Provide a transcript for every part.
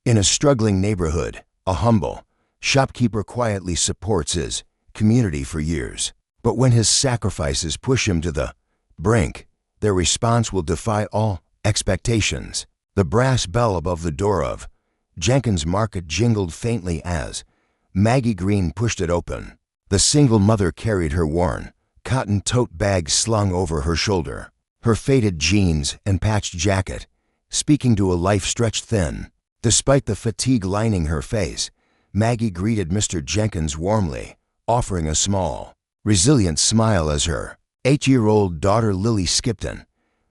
In a struggling neighborhood, a humble shopkeeper quietly supports his community for years. But when his sacrifices push him to the brink, their response will defy all expectations. The brass bell above the door of Jenkins Market jingled faintly as Maggie Green pushed it open. The single mother carried her worn cotton tote bag slung over her shoulder, her faded jeans and patched jacket speaking to a life stretched thin. Despite the fatigue lining her face, Maggie greeted Mr. Jenkins warmly, offering a small, resilient smile as her 8-year-old daughter Lily Skipton,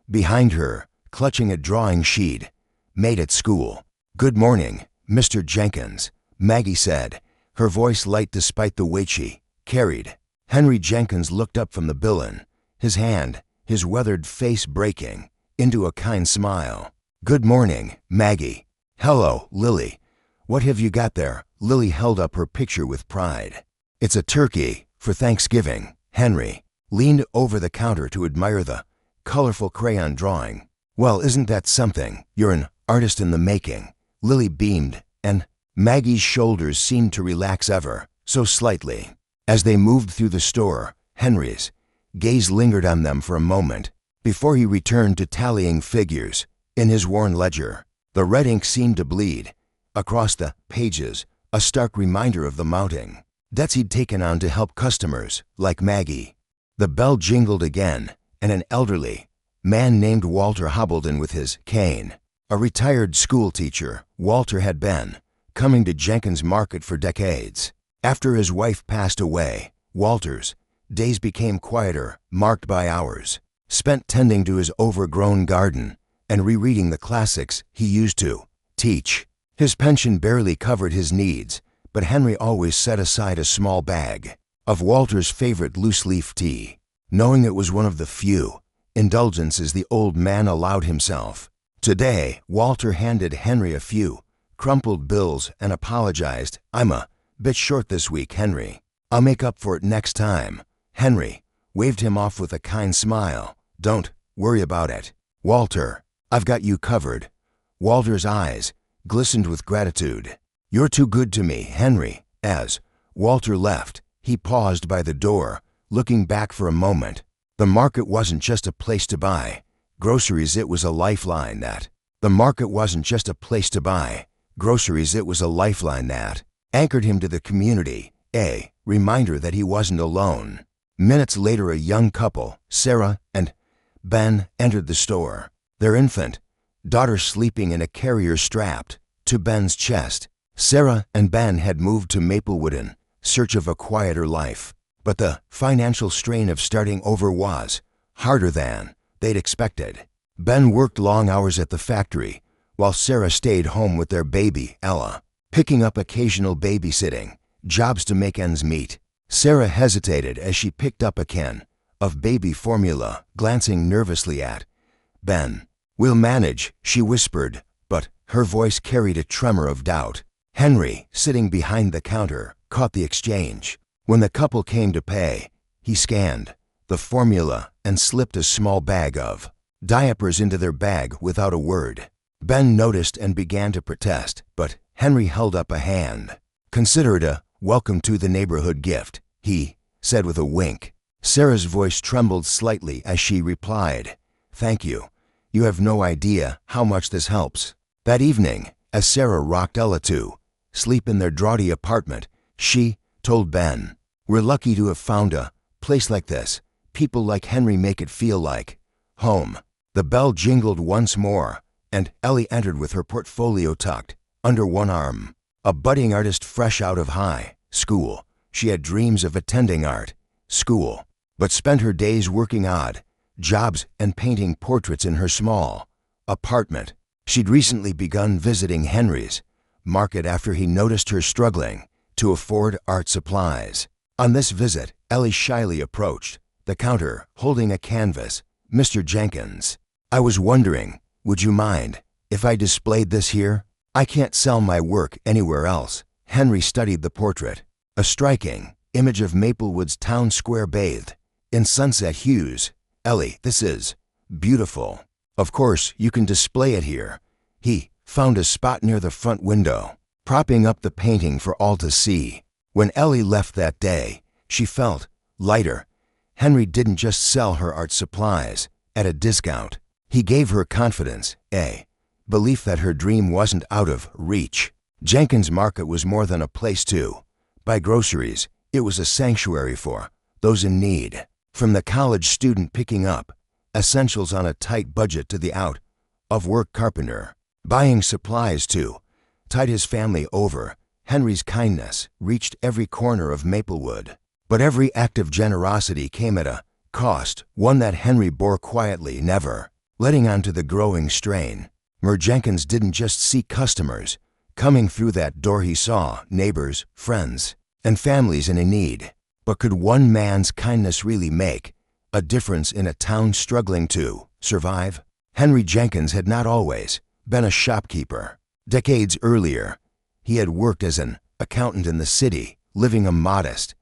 behind her, clutching a drawing sheet, made at school. "Good morning, Mr. Jenkins," Maggie said, her voice light despite the weight she carried. Henry Jenkins looked up from the villain, his hand, his weathered face breaking into a kind smile. "Good morning, Maggie." "Hello, Lily. What have you got there?" Lily held up her picture with pride. "It's a turkey for Thanksgiving." Henry leaned over the counter to admire the colorful crayon drawing. "Well, isn't that something? You're an artist in the making." Lily beamed, and Maggie's shoulders seemed to relax ever so slightly. As they moved through the store, Henry's gaze lingered on them for a moment before he returned to tallying figures in his worn ledger. The red ink seemed to bleed across the pages, a stark reminder of the mounting debts he'd taken on to help customers like Maggie. The bell jingled again, and an elderly man named Walter hobbled in with his cane. A retired school teacher, Walter had been coming to Jenkins Market for decades. After his wife passed away, Walter's days became quieter, marked by hours spent tending to his overgrown garden and rereading the classics he used to teach. His pension barely covered his needs, but Henry always set aside a small bag of Walter's favorite loose-leaf tea, knowing it was one of the few indulgences the old man allowed himself. Today, Walter handed Henry a few crumpled bills and apologized. "I'm a bit short this week, Henry. I'll make up for it next time." Henry waved him off with a kind smile. "Don't worry about it, Walter. I've got you covered." Walter's eyes glistened with gratitude. "You're too good to me, Henry." As Walter left, he paused by the door, looking back for a moment. The market wasn't just a place to buy groceries, it was a lifeline that anchored him to the community, a reminder that he wasn't alone. Minutes later, a young couple, Sarah and Ben, entered the store, their infant daughter sleeping in a carrier strapped to Ben's chest. Sarah and Ben had moved to Maplewood in search of a quieter life, but the financial strain of starting over was harder than they'd expected. Ben worked long hours at the factory, while Sarah stayed home with their baby, Ella, picking up occasional babysitting jobs to make ends meet. Sarah hesitated as she picked up a can of baby formula, glancing nervously at Ben. "We'll manage," she whispered, but her voice carried a tremor of doubt. Henry, sitting behind the counter, caught the exchange. When the couple came to pay, he scanned the formula and slipped a small bag of diapers into their bag without a word. Ben noticed and began to protest, but Henry held up a hand. "Consider it a welcome to the neighborhood gift," he said with a wink. Sarah's voice trembled slightly as she replied, "Thank you. You have no idea how much this helps." That evening, as Sarah rocked Ella to sleep in their draughty apartment, she told Ben, "We're lucky to have found a place like this. People like Henry make it feel like home." The bell jingled once more, and Ellie entered with her portfolio tucked under one arm. A budding artist fresh out of high school, she had dreams of attending art school, but spent her days working odd jobs and painting portraits in her small apartment. She'd recently begun visiting Henry's Market after he noticed her struggling to afford art supplies. On this visit, Ellie shyly approached the counter, holding a canvas. "Mr. Jenkins, I was wondering, would you mind if I displayed this here? I can't sell my work anywhere else." Henry studied the portrait, a striking image of Maplewood's town square bathed in sunset hues. "Ellie, this is beautiful. Of course, you can display it here." He found a spot near the front window, propping up the painting for all to see. When Ellie left that day, she felt lighter. Henry didn't just sell her art supplies at a discount. He gave her confidence, a belief that her dream wasn't out of reach. Jenkins Market was more than a place to buy groceries. It was a sanctuary for those in need. From the college student picking up essentials on a tight budget to the out-of-work carpenter buying supplies to tide his family over, Henry's kindness reached every corner of Maplewood. But every act of generosity came at a cost, one that Henry bore quietly, never letting on to the growing strain. Jenkins didn't just see customers coming through that door. He saw neighbors, friends, and families in a need. But could one man's kindness really make a difference in a town struggling to survive? Henry Jenkins had not always been a shopkeeper. Decades earlier, he had worked as an accountant in the city, living a modest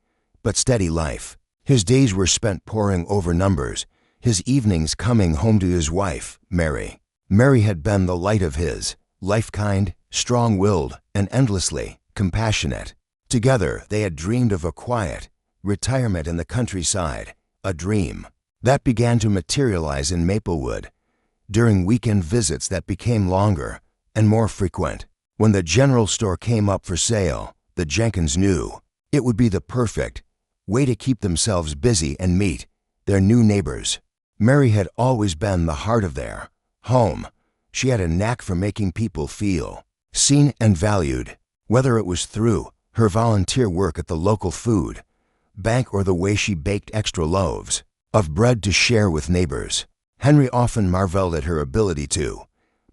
but steady life. His days were spent poring over numbers, his evenings coming home to his wife, Mary. Mary had been the light of his life, kind, strong-willed, and endlessly compassionate. Together, they had dreamed of a quiet retirement in the countryside, a dream that began to materialize in Maplewood during weekend visits that became longer and more frequent. When the general store came up for sale, the Jenkins knew it would be the perfect way to keep themselves busy and meet their new neighbors. Mary had always been the heart of their home. She had a knack for making people feel seen and valued, whether it was through her volunteer work at the local food bank or the way she baked extra loaves of bread to share with neighbors. Henry often marveled at her ability to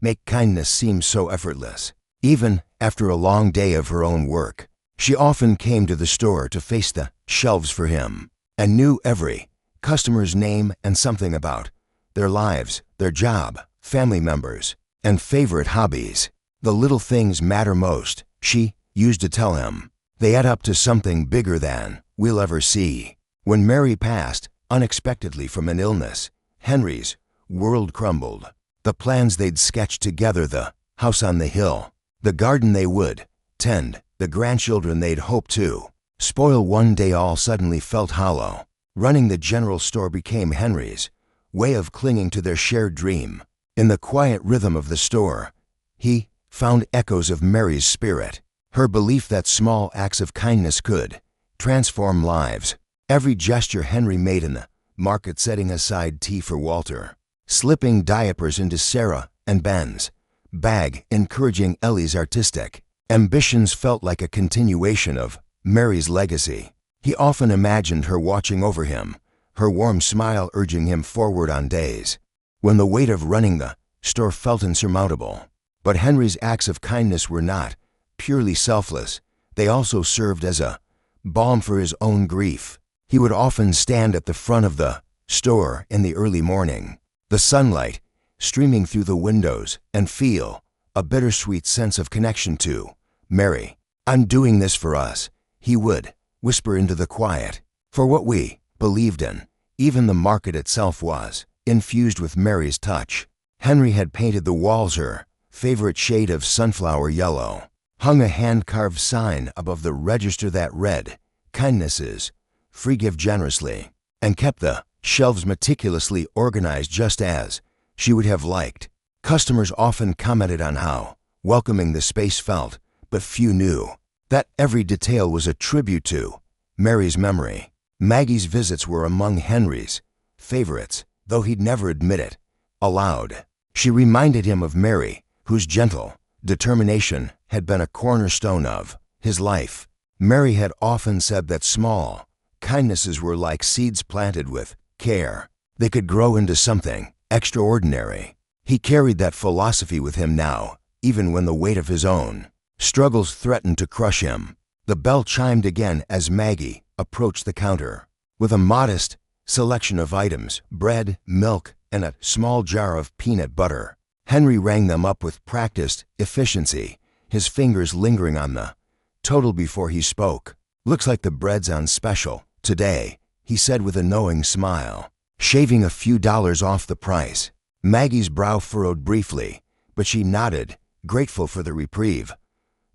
make kindness seem so effortless. Even after a long day of her own work, she often came to the store to face the shelves for him and knew every customer's name and something about their lives, their job, family members, and favorite hobbies. The little things matter most, she used to tell him. They add up to something bigger than we'll ever see. When Mary passed unexpectedly from an illness, Henry's world crumbled. The plans they'd sketched together, the house on the hill, the garden they would tend, the grandchildren they'd hoped to spoil one day, all suddenly felt hollow. Running the general store became Henry's way of clinging to their shared dream. In the quiet rhythm of the store, he found echoes of Mary's spirit, her belief that small acts of kindness could transform lives. Every gesture Henry made in the market, setting aside tea for Walter, slipping diapers into Sarah and Ben's bag, encouraging Ellie's artistic ambitions, felt like a continuation of Mary's legacy. He often imagined her watching over him, her warm smile urging him forward on days when the weight of running the store felt insurmountable. But Henry's acts of kindness were not purely selfless. They also served as a balm for his own grief. He would often stand at the front of the store in the early morning, the sunlight streaming through the windows, and feel a bittersweet sense of connection to Mary. "I'm doing this for us," he would whisper into the quiet, "for what we believed in." Even the market itself was infused with Mary's touch. Henry had painted the walls her favorite shade of sunflower yellow, hung a hand-carved sign above the register that read, "Kindness is free, give generously," and kept the shelves meticulously organized just as she would have liked. Customers often commented on how welcoming the space felt, but few knew that every detail was a tribute to Mary's memory. Maggie's visits were among Henry's favorites, though he'd never admit it aloud. She reminded him of Mary, whose gentle determination had been a cornerstone of his life. Mary had often said that small kindnesses were like seeds planted with care. They could grow into something extraordinary. He carried that philosophy with him now, even when the weight of his own struggles threatened to crush him. The bell chimed again as Maggie approached the counter. With a modest selection of items, bread, milk, and a small jar of peanut butter, Henry rang them up with practiced efficiency, his fingers lingering on the total before he spoke. "Looks like the bread's on special today," he said with a knowing smile, shaving a few dollars off the price. Maggie's brow furrowed briefly, but she nodded grateful for the reprieve.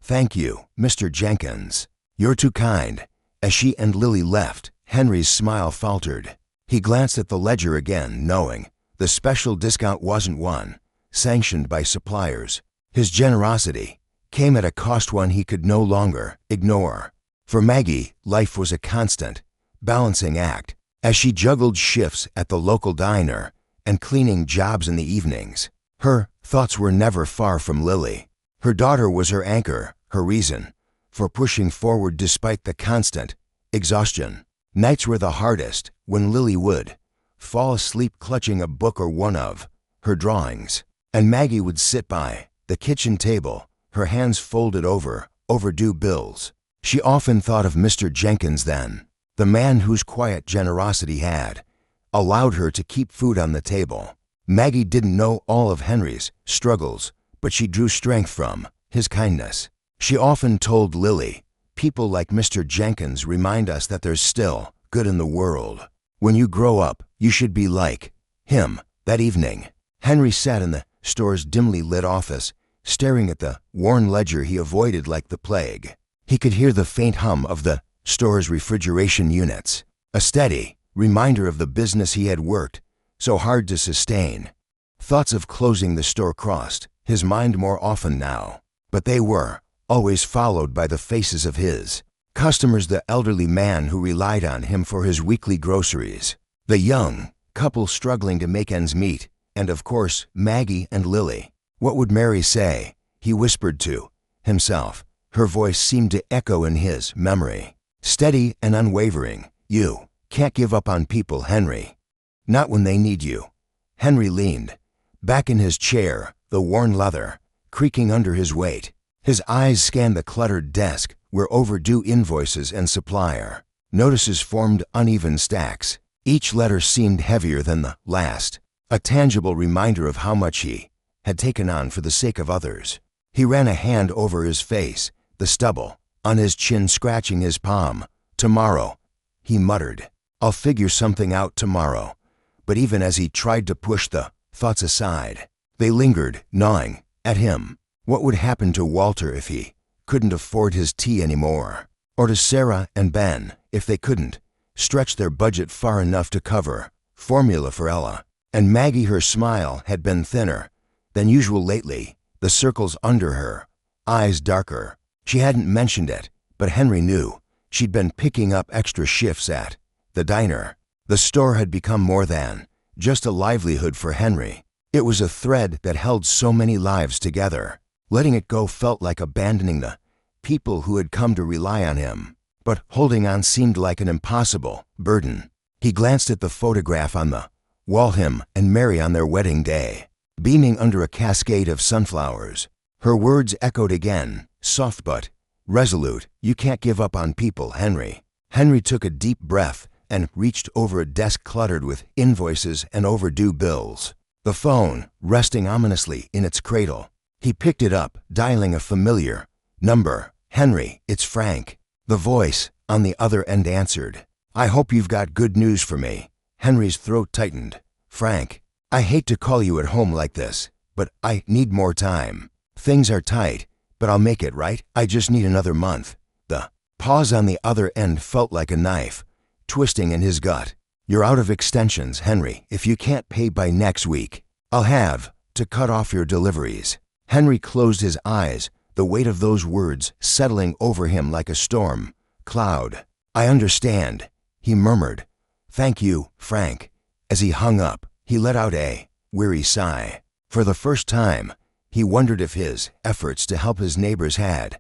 "Thank you, Mr. Jenkins. You're too kind." As she and Lily left, Henry's smile faltered. He glanced at the ledger again, knowing the special discount wasn't one sanctioned by suppliers. His generosity came at a cost one he could no longer ignore. For Maggie, life was a constant, balancing act. As she juggled shifts at the local diner and cleaning jobs in the evenings, her thoughts were never far from Lily. Her daughter was her anchor, her reason for pushing forward despite the constant exhaustion. Nights were the hardest when Lily would fall asleep clutching a book or one of her drawings, and Maggie would sit by the kitchen table, her hands folded over overdue bills. She often thought of Mr. Jenkins then, the man whose quiet generosity had allowed her to keep food on the table. Maggie didn't know all of Henry's struggles, but she drew strength from his kindness. She often told Lily, "People like Mr. Jenkins remind us that there's still good in the world. When you grow up, you should be like him." That evening, Henry sat in the store's dimly lit office, staring at the worn ledger he avoided like the plague. He could hear the faint hum of the store's refrigeration units, a steady reminder of the business he had worked so hard to sustain. Thoughts of closing the store crossed his mind more often now, but they were always followed by the faces of his customers, the elderly man who relied on him for his weekly groceries, the young couple struggling to make ends meet, and of course, Maggie and Lily. What would Mary say? He whispered to himself. Her voice seemed to echo in his memory. Steady and unwavering. "You can't give up on people, Henry. Not when they need you." Henry leaned back in his chair, the worn leather creaking under his weight. His eyes scanned the cluttered desk where overdue invoices and supplier notices formed uneven stacks. Each letter seemed heavier than the last, a tangible reminder of how much he had taken on for the sake of others. He ran a hand over his face, the stubble on his chin scratching his palm. "Tomorrow," he muttered. "I'll figure something out tomorrow." But even as he tried to push the thoughts aside, they lingered, gnawing at him. What would happen to Walter if he couldn't afford his tea anymore? Or to Sarah and Ben if they couldn't stretch their budget far enough to cover formula for Ella? And Maggie, her smile had been thinner than usual lately, the circles under her eyes darker. She hadn't mentioned it, but Henry knew she'd been picking up extra shifts at the diner. The store had become more than just a livelihood for Henry. It was a thread that held so many lives together. Letting it go felt like abandoning the people who had come to rely on him, but holding on seemed like an impossible burden. He glanced at the photograph on the wall, him and Mary on their wedding day, beaming under a cascade of sunflowers. Her words echoed again, soft but resolute. "You can't give up on people, Henry." Henry took a deep breath and reached over a desk cluttered with invoices and overdue bills. The phone resting ominously in its cradle. He picked it up, dialing a familiar number. "Henry, it's Frank." The voice on the other end answered. "I hope you've got good news for me." Henry's throat tightened. "Frank, I hate to call you at home like this, but I need more time. Things are tight, but I'll make it right. I just need another month." The pause on the other end felt like a knife twisting in his gut. "You're out of extensions, Henry. If you can't pay by next week, I'll have to cut off your deliveries." Henry closed his eyes, the weight of those words settling over him like a storm cloud. "I understand," he murmured. "Thank you, Frank." As he hung up, he let out a weary sigh. For the first time, he wondered if his efforts to help his neighbors had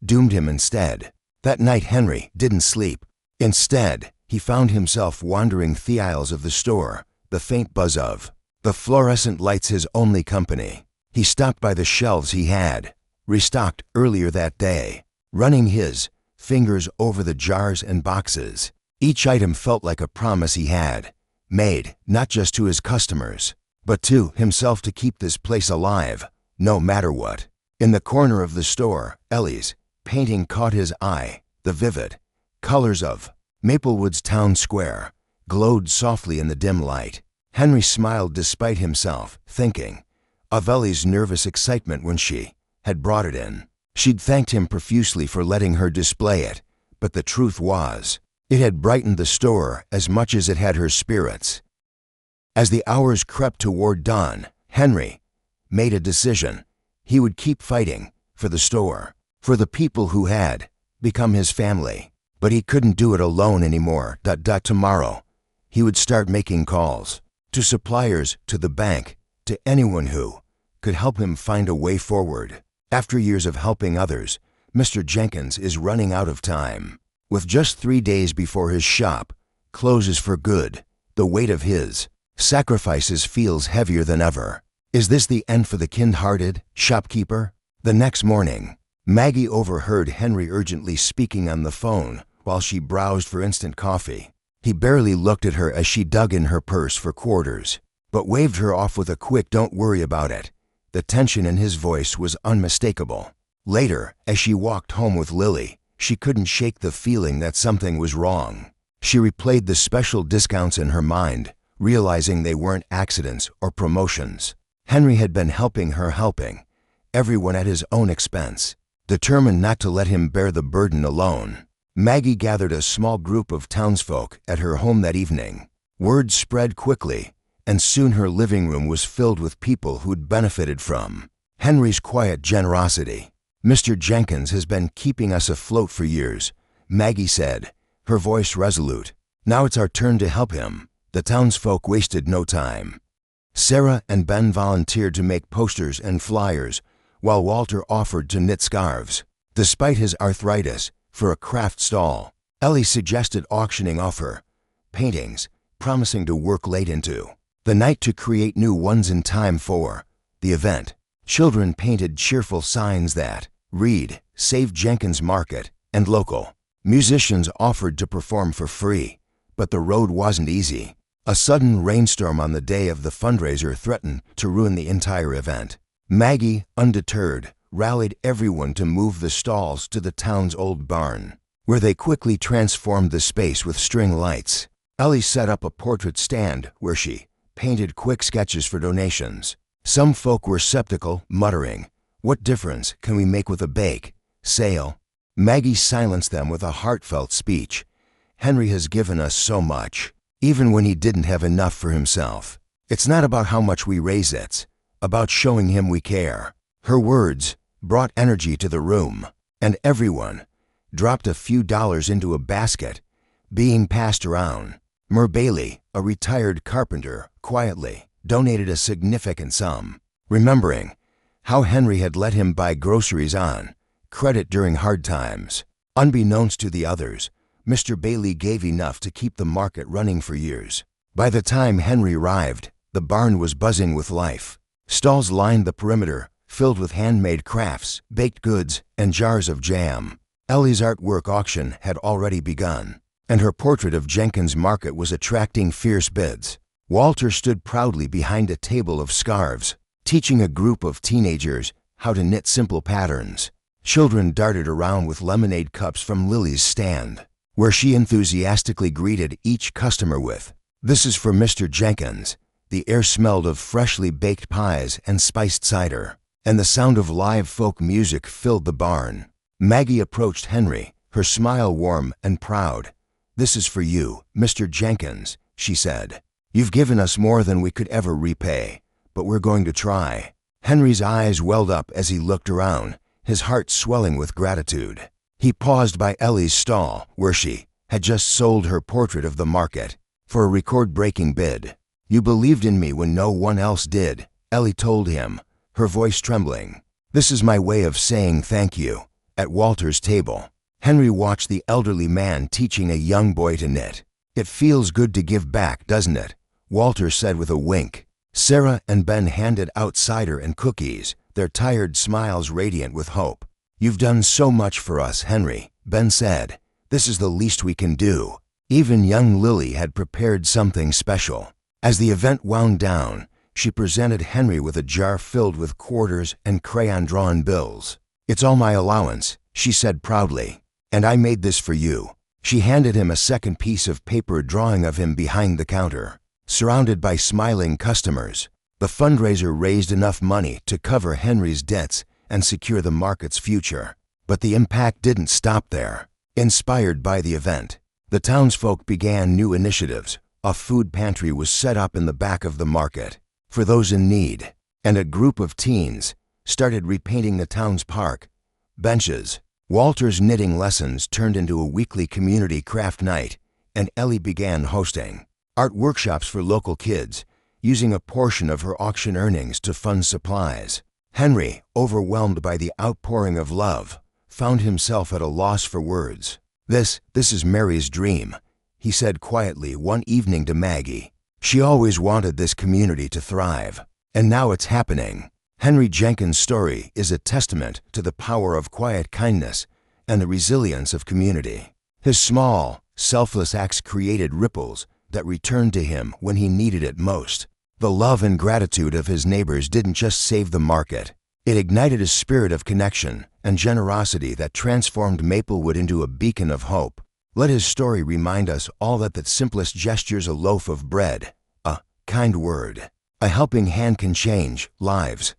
doomed him instead. That night Henry didn't sleep. Instead, he found himself wandering the aisles of the store, the faint buzz of the fluorescent lights his only company. He stopped by the shelves he had restocked earlier that day, running his fingers over the jars and boxes. Each item felt like a promise he had made, not just to his customers, but to himself, to keep this place alive, no matter what. In the corner of the store, Ellie's painting caught his eye. The vivid colors of Maplewood's town square glowed softly in the dim light. Henry smiled despite himself, thinking of Ellie's nervous excitement when she had brought it in. She'd thanked him profusely for letting her display it, but the truth was, it had brightened the store as much as it had her spirits. As the hours crept toward dawn, Henry made a decision. He would keep fighting for the store, for the people who had become his family. But he couldn't do it alone anymore. Tomorrow, he would start making calls to suppliers, to the bank, to anyone who could help him find a way forward. After years of helping others, Mr. Jenkins is running out of time. With just 3 days before his shop closes for good, the weight of his sacrifices feels heavier than ever. Is this the end for the kind-hearted shopkeeper? The next morning, Maggie overheard Henry urgently speaking on the phone while she browsed for instant coffee. He barely looked at her as she dug in her purse for quarters, but waved her off with a quick "Don't worry about it." The tension in his voice was unmistakable. Later, as she walked home with Lily, she couldn't shake the feeling that something was wrong. She replayed the special discounts in her mind, realizing they weren't accidents or promotions. Henry had been helping her, helping everyone at his own expense, determined not to let him bear the burden alone. Maggie gathered a small group of townsfolk at her home that evening. Word spread quickly, and soon her living room was filled with people who'd benefited from Henry's quiet generosity. "Mr. Jenkins has been keeping us afloat for years," Maggie said, her voice resolute. "Now it's our turn to help him." The townsfolk wasted no time. Sarah and Ben volunteered to make posters and flyers, while Walter offered to knit scarves. Despite his arthritis, for a craft stall, Ellie suggested auctioning off her paintings, promising to work late into the night to create new ones in time for the event. Children painted cheerful signs that read, "Save Jenkins Market," and local musicians offered to perform for free. But the road wasn't easy. A sudden rainstorm on the day of the fundraiser threatened to ruin the entire event. Maggie, undeterred, rallied everyone to move the stalls to the town's old barn, where they quickly transformed the space with string lights. Ellie set up a portrait stand where she painted quick sketches for donations. Some folk were skeptical, muttering, "What difference can we make with a bake sale?" Maggie silenced them with a heartfelt speech. "Henry has given us so much, even when he didn't have enough for himself. It's not about how much we raise, it's about showing him we care." Her words brought energy to the room, and everyone dropped a few dollars into a basket being passed around. Mer Bailey, a retired carpenter, quietly donated a significant sum, remembering how Henry had let him buy groceries on credit during hard times. Unbeknownst to the others, Mr. Bailey gave enough to keep the market running for years. By the time Henry arrived, the barn was buzzing with life. Stalls lined the perimeter, filled with handmade crafts, baked goods, and jars of jam. Ellie's artwork auction had already begun, and her portrait of Jenkins Market was attracting fierce bids. Walter stood proudly behind a table of scarves, teaching a group of teenagers how to knit simple patterns. Children darted around with lemonade cups from Lily's stand, where she enthusiastically greeted each customer with, "This is for Mr. Jenkins." The air smelled of freshly baked pies and spiced cider, and the sound of live folk music filled the barn. Maggie approached Henry, her smile warm and proud. "This is for you, Mr. Jenkins," she said. "You've given us more than we could ever repay, but we're going to try." Henry's eyes welled up as he looked around, his heart swelling with gratitude. He paused by Ellie's stall, where she had just sold her portrait of the market, for a record-breaking bid. "You believed in me when no one else did," Ellie told him, her voice trembling. "This is my way of saying thank you." At Walter's table, Henry watched the elderly man teaching a young boy to knit. "It feels good to give back, doesn't it?" Walter said with a wink. Sarah and Ben handed out cider and cookies, their tired smiles radiant with hope. "You've done so much for us, Henry," Ben said. "This is the least we can do." Even young Lily had prepared something special. As the event wound down, she presented Henry with a jar filled with quarters and crayon-drawn bills. "It's all my allowance," she said proudly, "and I made this for you." She handed him a second piece of paper drawing of him behind the counter, surrounded by smiling customers. The fundraiser raised enough money to cover Henry's debts and secure the market's future. But the impact didn't stop there. Inspired by the event, the townsfolk began new initiatives. A food pantry was set up in the back of the market for those in need, and a group of teens started repainting the town's park. Benches. Walter's knitting lessons turned into a weekly community craft night, and Ellie began hosting art workshops for local kids, using a portion of her auction earnings to fund supplies. Henry, overwhelmed by the outpouring of love, found himself at a loss for words. This is Mary's dream," he said quietly one evening to Maggie. "She always wanted this community to thrive, and now it's happening." Henry Jenkins' story is a testament to the power of quiet kindness and the resilience of community. His small, selfless acts created ripples that returned to him when he needed it most. The love and gratitude of his neighbors didn't just save the market. It ignited a spirit of connection and generosity that transformed Maplewood into a beacon of hope. Let his story remind us all that the simplest gestures, a loaf of bread, a kind word, a helping hand, can change lives.